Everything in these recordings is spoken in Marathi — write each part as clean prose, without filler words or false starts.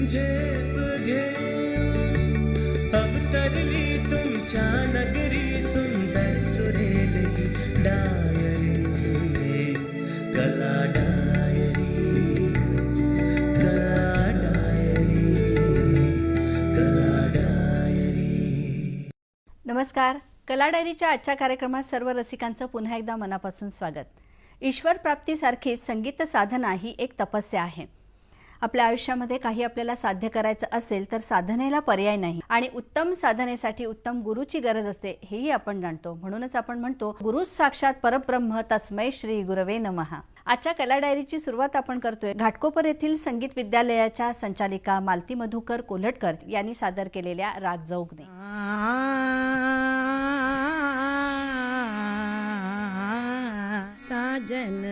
झेप घेऊन अवतरली तुमच्या नगरी, सुंदर सुरेल डायरी, कला डायरी, कला डायरी, कला डायरी. नमस्कार. कला डायरीच्या आजच्या कार्यक्रमात सर्व रसिकांचं पुन्हा एकदा मनापासून स्वागत. ईश्वर प्राप्तीसारखीच संगीत साधना ही एक तपस्या आहे. आपल्या आयुष्यामध्ये काही आपल्याला साध्य करायचं असेल तर साधनेला पर्याय नाही आणि उत्तम साधनेसाठी उत्तम गुरुची गरज असते हेही आपण जाणतो. म्हणूनच आपण म्हणतो गुरु साक्षात परब्रह्म तस्मै श्री गुरवे नमः. आजच्या कला डायरीची सुरुवात आपण करतोय घाटकोपर येथील संगीत विद्यालयाच्या संचालिका मालती मधुकर कोल्हटकर यांनी सादर केलेल्या राग जौगने. साजन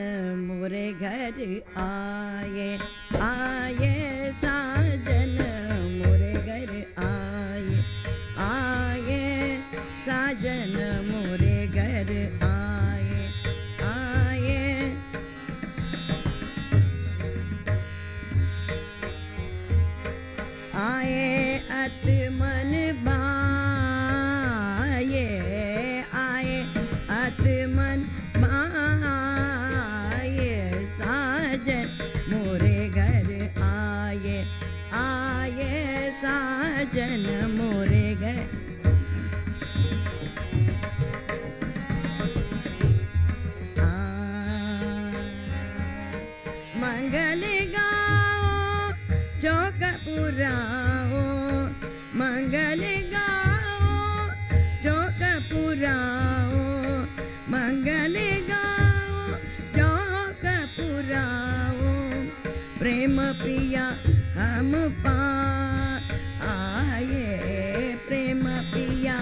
मोरे घर आये आये, साजन मोरे घर आये आये, साजन मोरे घर आये आये. आये आत्मन बाये, आये आत्मन बाये, साजन मोरे घर आये आये, साजन मोरे घर. मंगल गाओ चौक पुराओ, मंगल गाओ चौक पुराओ, मंगल गाओ चौक पुराओ. प्रेम पिया हम पाए, प्रेम पिया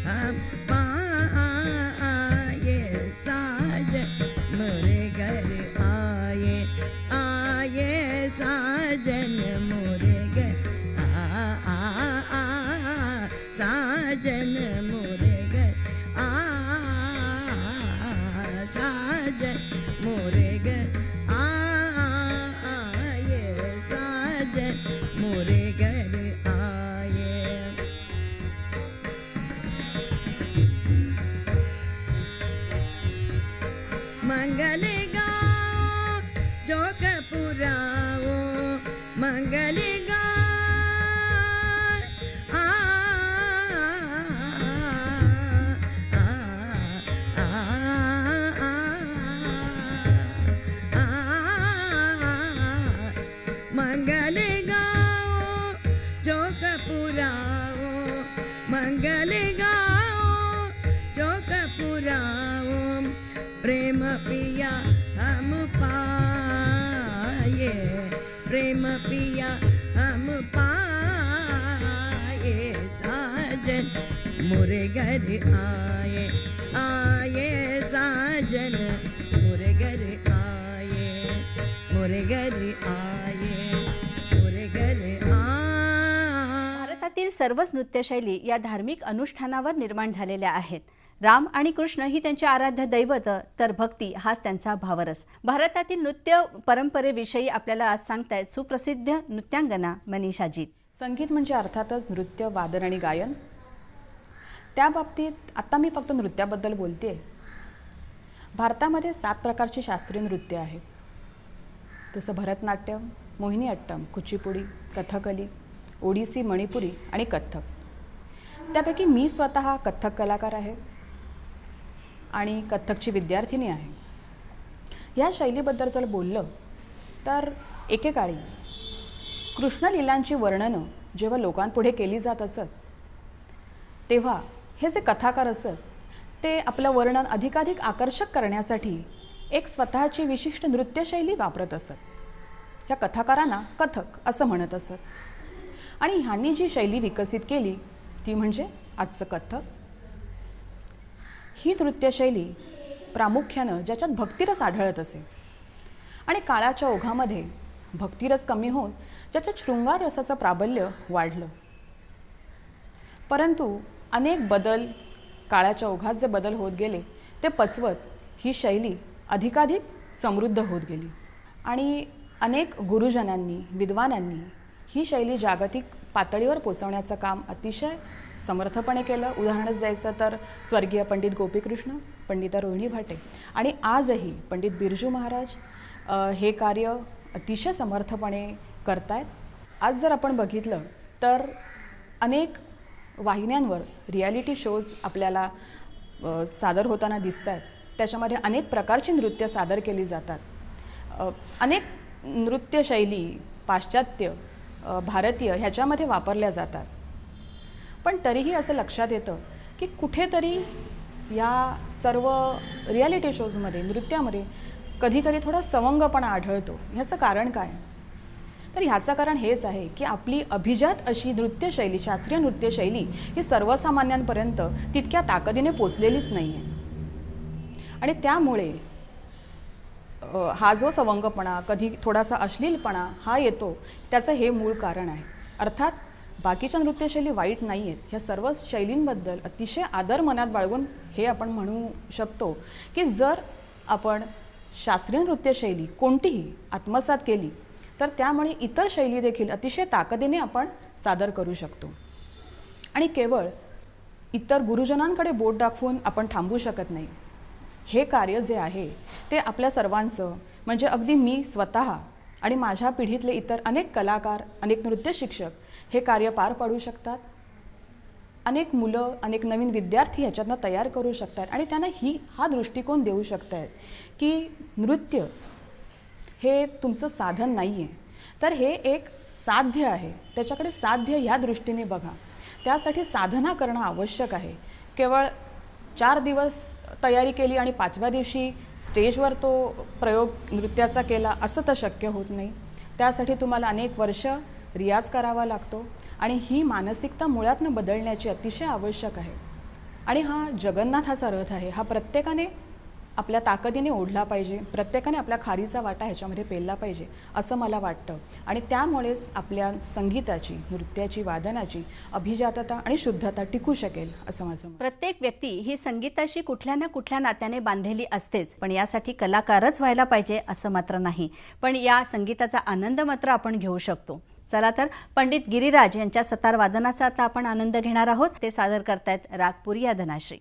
हम पाए, साजन मोरे घर आए आए, साजन मोरे घर साजन मोरे घर साजन मोरे घर आए, साजन मोरे घर आए. मंगल गाओ चौक पुराओ, मंगल मंगल गाओ चौक पुराओ, मंगल गाओ चौक पुराओ. प्रेम पिया हम पाए, प्रेम पिया हम पाए, साजन मोरे घर आए आए, साजन मोरे घर आए मोरे घर आए मोरे घर आए. भारतातील सर्वच नृत्यशैली या धार्मिक अनुष्ठानावर निर्माण झालेल्या आहेत. राम आणि कृष्ण ही त्यांचे आराध्य दैवत, तर भक्ती हाच त्यांचा भावरस. भारतातील नृत्य परंपरेविषयी आपल्याला आज सांगतायत सुप्रसिद्ध नृत्यांगना मनीषाजी. संगीत म्हणजे अर्थातच नृत्य, वादन आणि गायन. त्या बाबतीत आता मी फक्त नृत्याबद्दल बोलते. भारतामध्ये 7 प्रकारचे शास्त्रीय नृत्य आहेत. जसं भरतनाट्यम, मोहिनीअट्टम, कुचिपुडी, कथकली, ओडिसी, मणिपुरी आणि कथ्थक. त्यापैकी मी स्वतः कथ्थक कलाकार आहे आणि कथ्थकची विद्यार्थिनी आहे. या शैलीबद्दल जर बोललं तर एकेकाळी कृष्णलीलांची वर्णनं जेव्हा लोकांपुढे केली जात असत तेव्हा हे जे कथाकार असत ते आपलं वर्णन अधिकाधिक आकर्षक करण्यासाठी एक स्वतःची विशिष्ट नृत्यशैली वापरत असत. या कथाकारांना कथक असं म्हणत असत आणि ह्यांनी जी शैली विकसित केली ती म्हणजे आजचं कथ्थक. ही नृत्यशैली प्रामुख्यानं ज्याच्यात भक्तिरस आढळत असे आणि काळाच्या ओघामध्ये भक्तिरस कमी होऊन ज्याच्यात शृंगार रसाचं प्राबल्य वाढलं. परंतु अनेक बदल, काळाच्या ओघात जे बदल होत गेले ते पचवत ही शैली अधिकाधिक समृद्ध होत गेली आणि अनेक गुरुजनांनी, विद्वानांनी ही शैली जागतिक पातळीवर पोचवण्याचं काम अतिशय समर्थपणे केलं. उदाहरणच द्यायचं तर स्वर्गीय पंडित गोपीकृष्ण, पंडिता रोहिणी भाटे आणि आजही पंडित बिरजू महाराज हे कार्य अतिशय समर्थपणे करतायत. आज जर आपण बघितलं तर अनेक वाहिन्यांवर रियालिटी शोज आपल्याला सादर होताना दिसत आहेत. त्याच्यामध्ये अनेक प्रकारची नृत्य सादर केली जातात. अनेक नृत्यशैली पाश्चात्य, भारतीय ह्याच्यामध्ये वापरल्या जातात. पण तरीही असं लक्षात येतं की कुठेतरी या सर्व रियालिटी शोजमध्ये, नृत्यामध्ये कधीकधी थोडा सवंगपणा आढळतो. ह्याचं कारण काय? तर ह्याचं कारण हेच आहे की आपली अभिजात अशी नृत्यशैली, शास्त्रीय नृत्यशैली ही सर्वसामान्यांपर्यंत तितक्या ताकदीने पोचलेलीच नाही आहे. आणि त्यामुळे हा जो सवंगपणा, कधी थोडासा अश्लीलपणा हा येतो, त्याचं हे मूळ कारण आहे. अर्थात बाकीच्या नृत्यशैली वाईट नाही आहेत. ह्या सर्व शैलींबद्दल अतिशय आदर मनात बाळगून हे आपण म्हणू शकतो की जर आपण शास्त्रीय नृत्यशैली कोणतीही आत्मसात केली तर त्यामुळे इतर शैली देखील अतिशय ताकदीने आपण सादर करू शकतो. आणि केवळ इतर गुरुजनांकडे बोट दाखवून आपण थांबू शकत नाही. हे कार्य जे आहे ते आपल्या सर्वांचं, म्हणजे अगदी मी स्वतः आणि माझ्या पिढीतले इतर अनेक कलाकार, अनेक नृत्य शिक्षक हे कार्य पार पाडू शकतात. अनेक मुलं, अनेक नवीन विद्यार्थी ह्याच्यातनं तयार करू शकतात आणि त्यांना हा दृष्टिकोन देऊ शकतात की नृत्य हे तुमचं साधन नाही आहे, तर हे एक साध्य आहे. त्याच्याकडे साध्य ह्या दृष्टीने बघा. त्यासाठी साधना करणं आवश्यक आहे. केवळ 4 दिवस तयारी केली आणि 5व्या दिवशी स्टेजवर तो प्रयोग नृत्याचा केला असं तर शक्य होत नाही. त्यासाठी तुम्हाला अनेक वर्ष रियाज करावा लागतो आणि ही मानसिकता मुळातनं बदलण्याची अतिशय आवश्यक आहे. आणि हा जगन्नाथाचा रथ आहे. हा प्रत्येकाने आपल्या ताकदीने ओढला पाहिजे. प्रत्येकाने आपल्या खारीचा वाटा ह्याच्यामध्ये पेलला पाहिजे असं मला वाटतं. आणि त्यामुळेच आपल्या संगीताची, नृत्याची, वादनाची अभिजातता आणि शुद्धता टिकू शकेल असं माझं मत. प्रत्येक व्यक्ती ही संगीताशी कुठल्या ना कुठल्या नात्याने बांधलेली असतेच, पण यासाठी कलाकारच व्हायला पाहिजे असं मात्र नाही. पण या संगीताचा आनंद मात्र आपण घेऊ शकतो. चला तर पंडित गिरिराज यांच्या सतार वादनाचा आता आपण आनंद घेणार आहोत. ते सादर करतायत राग पुरिया धनाश्री.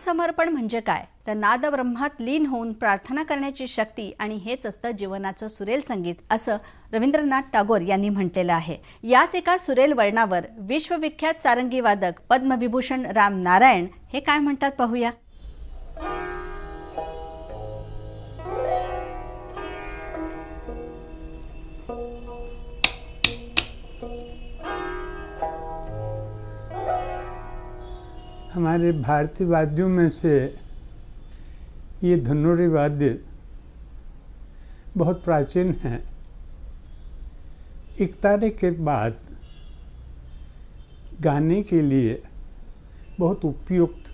आत्मसमर्पण म्हणजे काय, तर नादब्रह्मात लीन होऊन प्रार्थना करण्याची शक्ती आणि हेच असतं जीवनाचं सुरेल संगीत, असं रवींद्रनाथ टागोर यांनी म्हटलेलं आहे. याच एका सुरेल वळणावर विश्वविख्यात सारंगी वादक पद्मविभूषण राम नारायण हे काय म्हणतात पाहूया. हमारे भारतीय वाद्यों में से ये धनुरी वाद्य बहुत प्राचीन हैं. इकतारे के बाद गाने के लिए बहुत उपयुक्त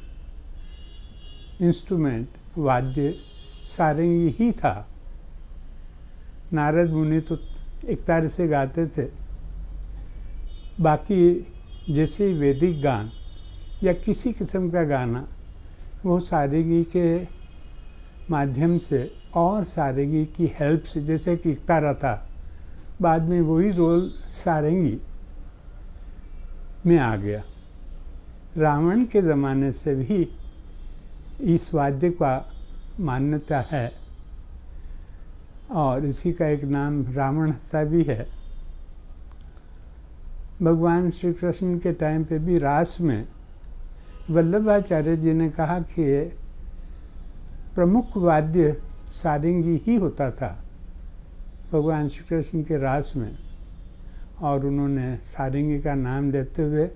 इंस्ट्रूमेंट वाद्य सारंगी ही था. नारद मुनि तो इकतारे से गाते थे. बाकी जैसे वैदिक गान या किसी किस्म का गाना वो सारंगी के माध्यम से और सारंगी की हेल्प से, जैसे कि इकतारा था, बाद में वही रोल सारंगी में आ गया. रावण के ज़माने से भी इस वाद्य का मान्यता है और इसी का एक नाम रावण हत्था भी है. भगवान श्री कृष्ण के टाइम पे भी रास में वल्लभाचार्य जी ने कहा कि प्रमुख वाद्य सारंगी ही होता था भगवान श्री कृष्ण के रास में, और उन्होंने सारंगी का नाम लेते हुए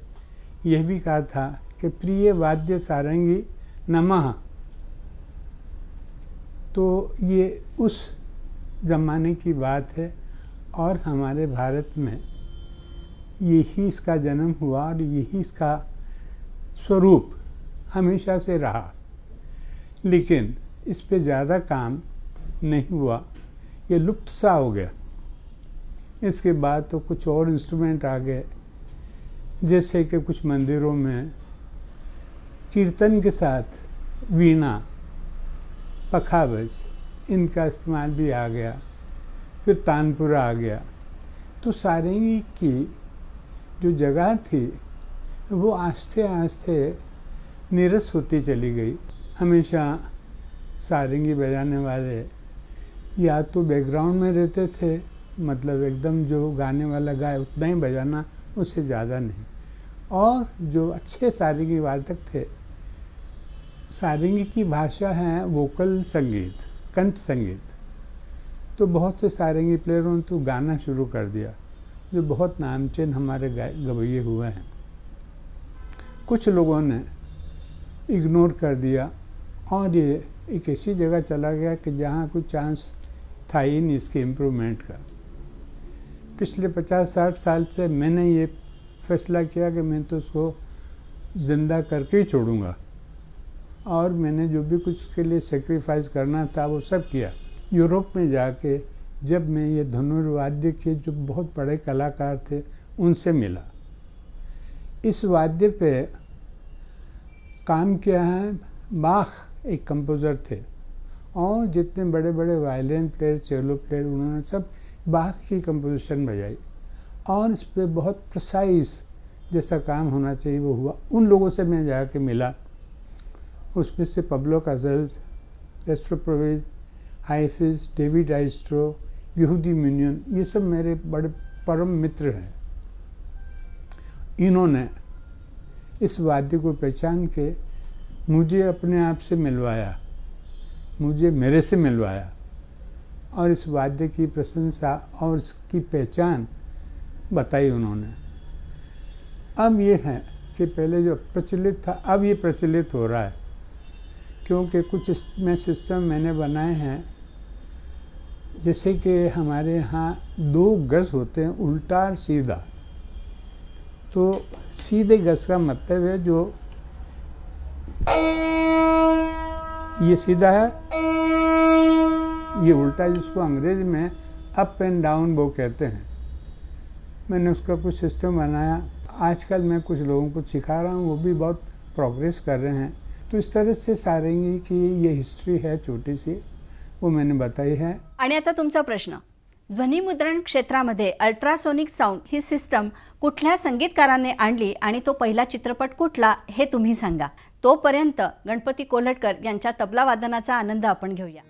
यह भी कहा था कि प्रिय वाद्य सारंगी नमः. तो ये उस जमाने की बात है और हमारे भारत में यही इसका जन्म हुआ और यही इसका स्वरूप हमेशा से रहा. लेकिन इस पे ज़्यादा काम नहीं हुआ, ये लुप्त सा हो गया. इसके बाद तो कुछ और इंस्ट्रूमेंट आ गए, जैसे कि कुछ मंदिरों में कीर्तन के साथ वीणा, पखावज, इनका इस्तेमाल भी आ गया. फिर तानपुरा आ गया. तो सारंगी की जो जगह थी वो आस्ते आस्ते नीरस होती चली गई. हमेशा सारंगी बजाने वाले या तो बैकग्राउंड में रहते थे, मतलब एकदम जो गाने वाला गाए उतना ही बजाना, उससे ज़्यादा नहीं. और जो अच्छे सारंगी वादक थे, सारंगी की भाषा है वोकल संगीत, कंठ संगीत. तो बहुत से सारंगी प्लेयरों ने तो गाना शुरू कर दिया, जो बहुत नामचीन हमारे गवैये हुए हैं. कुछ लोगों ने इग्नोर कर दिया और ये एक ऐसी जगह चला गया कि जहाँ कोई चांस था ही नहीं इसके इम्प्रूवमेंट का. पिछले 50-60 साल से मैंने ये फैसला किया कि मैं तो उसको ज़िंदा करके ही छोड़ूंगा, और मैंने जो भी कुछ उसके लिए सेक्रीफाइस करना था वो सब किया. यूरोप में जाके जब मैं ये धनुर्वाद्य के जो बहुत बड़े कलाकार थे उनसे मिला, इस वाद्य पे काम किया है. बाख एक कंपोज़र थे और जितने बड़े बड़े वायलिन प्लेयर, चेलो प्लेयर, उन्होंने सब बाख की कंपोजिशन बजाई और इस पे बहुत प्रिसाइज जैसा काम होना चाहिए वो हुआ. उन लोगों से मैं जाके मिला, उसमें से पब्लो काजल्स, रेस्ट्रोप्रोविज, हाइफिज, डेविड आइस्ट्रो, यहूदी म्यूनियन, ये सब मेरे बड़े परम मित्र हैं. इन्होंने इस वाद्य को पहचान के मुझे अपने आप से मिलवाया, मुझे मेरे से मिलवाया और इस वाद्य की प्रशंसा और इसकी पहचान बताई उन्होंने. अब ये है कि पहले जो प्रचलित था अब ये प्रचलित हो रहा है, क्योंकि कुछ इसमें सिस्टम मैंने बनाए हैं. जैसे कि हमारे यहाँ 2 गज होते हैं, उल्टा और सीधा. तो सीधे गज का मतलब है जो ये सीधा है, ये उल्टा जिसको अंग्रेजी में अप एंड डाउन बो कहते हैं. मैंने उसका कुछ सिस्टम बनाया. आजकल मैं कुछ लोगों को सिखा रहा हूँ, वो भी बहुत प्रोग्रेस कर रहे हैं. तो इस तरह से सारंगी की ये हिस्ट्री है छोटी सी, वो मैंने बताई है. आणि आता तुमचा प्रश्न, ध्वनिमुद्रण क्षेत्रामध्ये अल्ट्रासोनिक साऊंड ही सिस्टम कुठल्या संगीतकाराने आणली आणि तो पहिला चित्रपट कुठला हे तुम्ही सांगा. तोपर्यंत गणपती कोल्हटकर यांच्या तबला वादनाचा आनंद आपण घेऊया.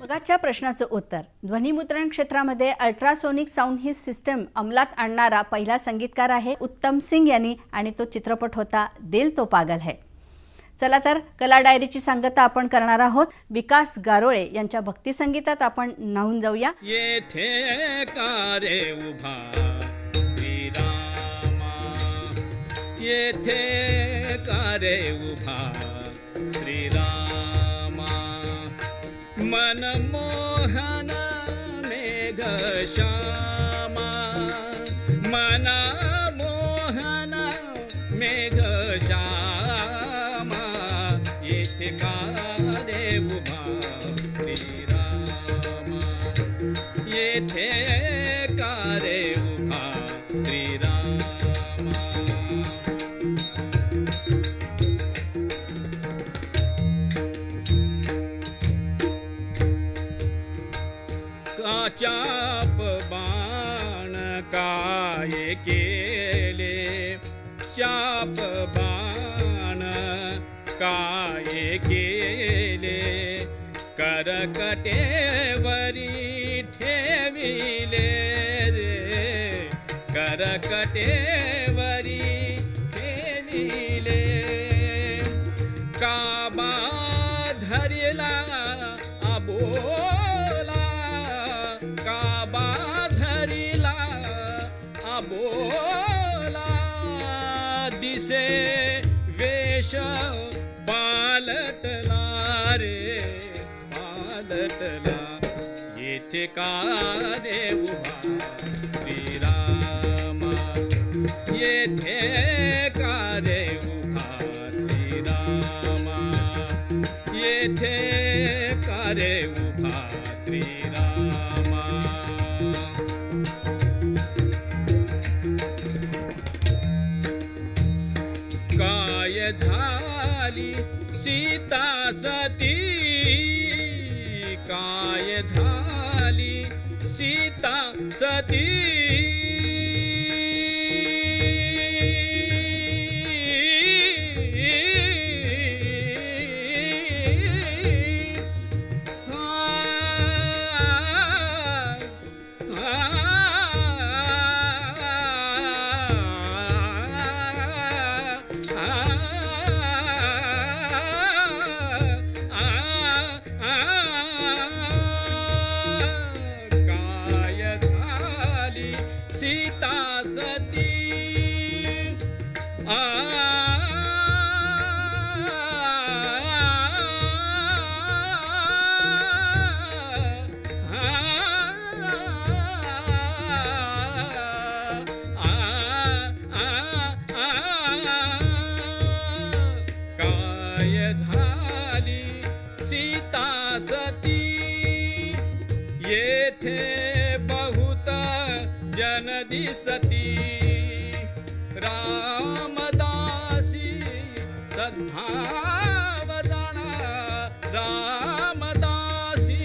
मगाच्या प्रश्नाचं उत्तर. ध्वनिमुद्रण क्षेत्रामध्ये अल्ट्रासोनिक साऊंड ही सिस्टम अंमलात आणणारा पहिला संगीतकार आहे उत्तम सिंग यांनी, आणि तो चित्रपट होता दिल तो पागल है. चला तर कला डायरीची सांगता आपण करणार आहोत. विकास गारोळे यांच्या भक्ती संगीतात आपण न्हावून जाऊया. येथे का रे उभा श्रीरामा, येथे का रे उभा श्रीरामा, मनमोहन मेघ श्यामा, मनमोहन मेघ श्यामा, येथे का रे उभा श्रीरामा, येथे का रे उभा श्रीरामा. चाप बाण काय केले, चाप बाण काय केले, करकटेवरी ठेविले रे, करकटेवरी ठेविले. काबा धरला आबोला, काबा धरिला आबोला, दिसे वेश पालटला रे पालटला, येथे का रे उभा श्रीरामा, येथे का रे उभा श्रीरामा, येथे का रे उभा श्रीरामा. काय झाली सीता सती, काय झाली सीता सती, सती येथे बहुत जन दिसती रामदासी सद्भाव जाणा रामदासी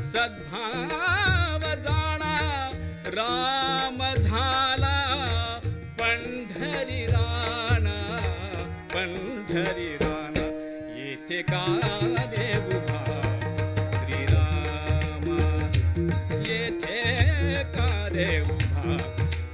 सद्भाव जाणा राम झाला पंढरी राणा पंढरी राणा येथे का देऊभा श्रीरामा येथे का देऊभा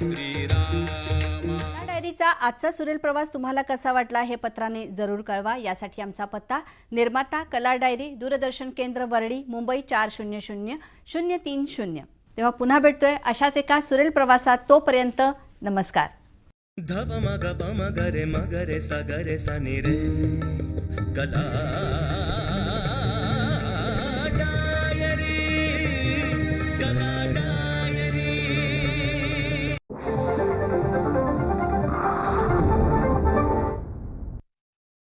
श्रीरामा. कला डायरीचा आजचा सुरेल प्रवास तुम्हाला कसा वाटला हे पत्राने जरूर कळवा. यासाठी आमचा पत्ता निर्माता कला डायरी, दूरदर्शन केंद्र वरळी, मुंबई 400030. तेव्हा पुन्हा भेटतोय अशाच एका सुरेल प्रवासात. तोपर्यंत नमस्कार. धप मग प मगरे मगरे सगरे सनी रे कला